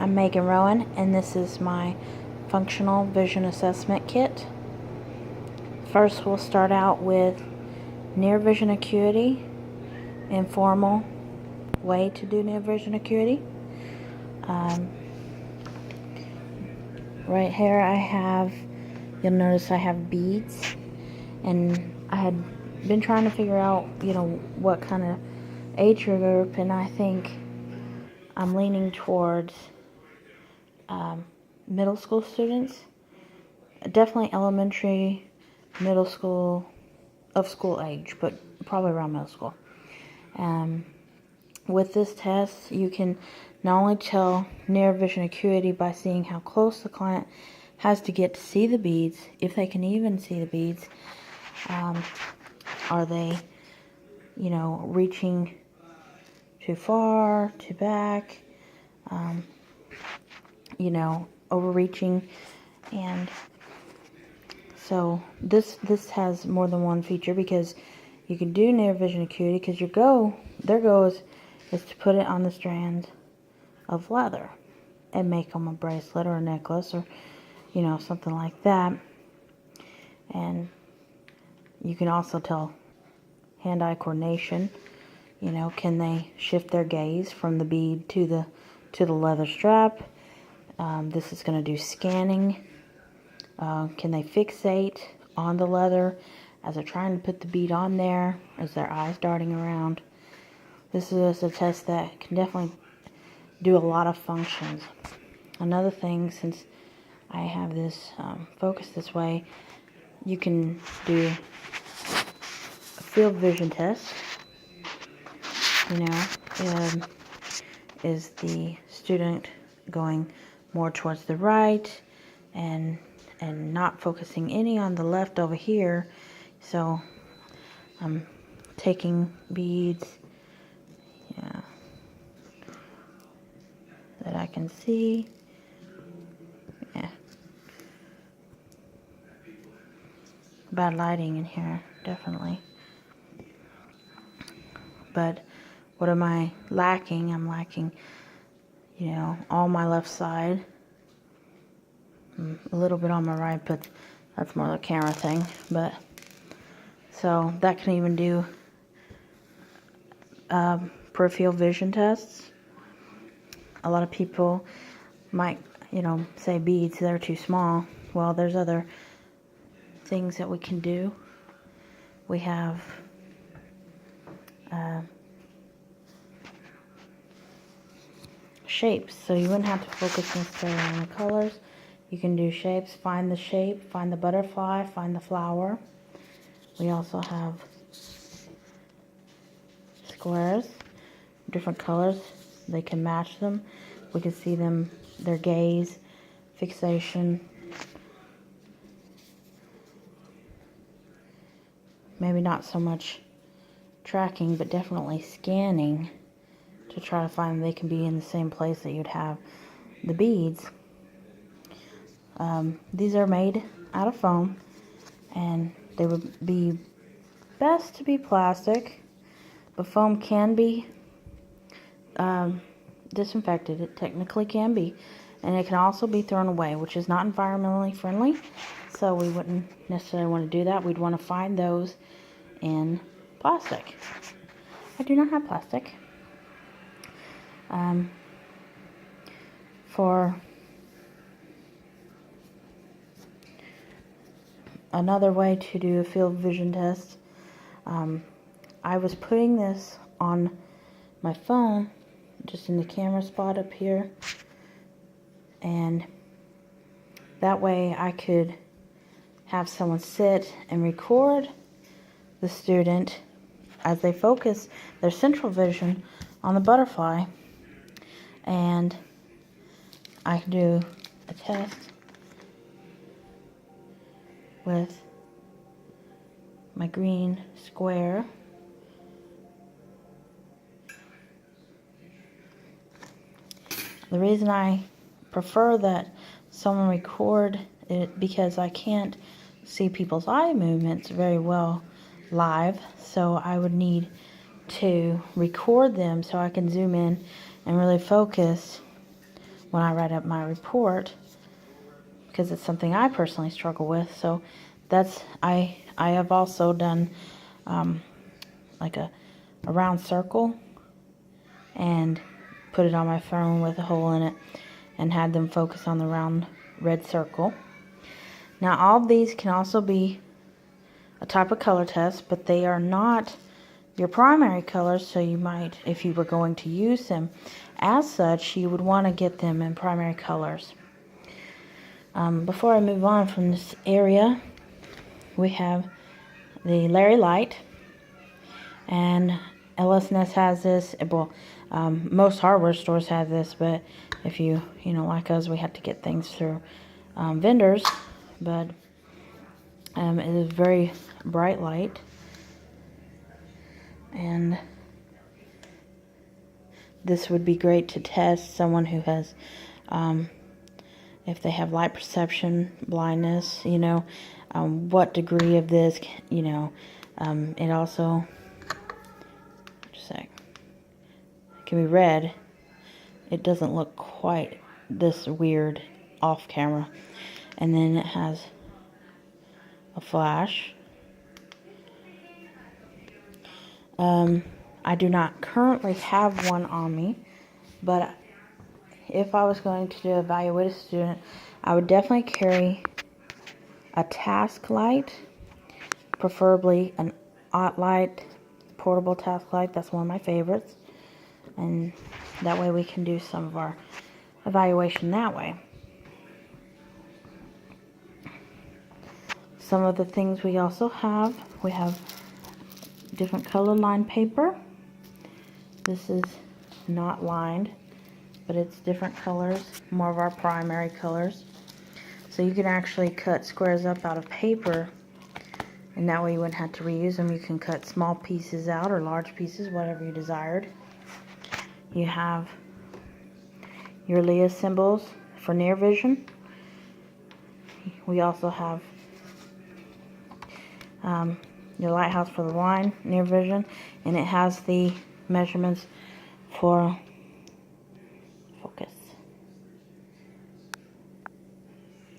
I'm Megan Rowan, and this is my functional vision assessment kit. First, we'll start out with near vision acuity, informal way to do near vision acuity. Right here you'll notice I have beads, and I had been trying to figure out, what kind of age group, and I think I'm leaning towards middle school students. Definitely elementary, middle school, of school age, but probably around middle school. With this test, you can not only tell near vision acuity by seeing how close the client has to get to see the beads, if they can even see the beads. Are they, reaching too far, too back, overreaching. And so this has more than one feature, because you can do near vision acuity, because their goal is to put it on the strands of leather and make them a bracelet or a necklace, or something like that. And you can also tell hand-eye coordination. Can they shift their gaze from the bead to the leather strap? This is going to do scanning. Can they fixate on the leather as they're trying to put the bead on there? Is their eyes darting around? This is a test that can definitely do a lot of functions. Another thing, since I have this focused this way, you can do a field vision test. Is the student going more towards the right and not focusing any on the left over here? So I'm taking beads that I can see. Bad lighting in here, definitely. But what am I lacking? I'm lacking, all my left side. A little bit on my right, but that's more the camera thing. But so that can even do peripheral vision tests. A lot of people might, say beads, they're too small. Well, there's other things that we can do. We have shapes, so you wouldn't have to focus necessarily on the colors. You can do shapes, find the shape, find the butterfly, find the flower. We also have squares, different colors. They can match them. We can see them, their gaze, fixation. Maybe not so much tracking, but definitely scanning to try to find they can be in the same place that you'd have the beads. These are made out of foam, and they would be best to be plastic, but foam can be disinfected. It technically can be, and it can also be thrown away, which is not environmentally friendly, so we wouldn't necessarily want to do that. We'd want to find those in plastic. I do not have plastic. For another way to do a field vision test, I was putting this on my phone, just in the camera spot up here, and that way I could have someone sit and record the student as they focus their central vision on the butterfly, and I can do a test with my green square. The reason I prefer that someone record it, because I can't see people's eye movements very well live, so I would need to record them so I can zoom in and really focus when I write up my report, because it's something I personally struggle with. So that's, I have also done like a round circle and put it on my phone with a hole in it and had them focus on the round red circle. Now all of these can also be a type of color test, but they are not your primary colors, so you might, if you were going to use them as such, you would want to get them in primary colors. Before I move on from this area, we have the Larry Light, and LSNS has this. Well, most hardware stores have this, but if you like us, we have to get things through vendors. But it is very bright light, and this would be great to test someone who has, if they have light perception blindness, what degree of this, it also, just a sec, it can be red. It doesn't look quite this weird off camera. And then it has a flash. I do not currently have one on me, but if I was going to evaluate a student, I would definitely carry a task light, preferably an OttLite portable task light. That's one of my favorites, and that way we can do some of our evaluation that way. Some of the things we also have, we have different color line paper. This is not lined, but it's different colors, more of our primary colors. So you can actually cut squares up out of paper, and that way you wouldn't have to reuse them. You can cut small pieces out or large pieces, whatever you desired. You have your Leah symbols for near vision. We also have your lighthouse for the line, near vision, and it has the measurements for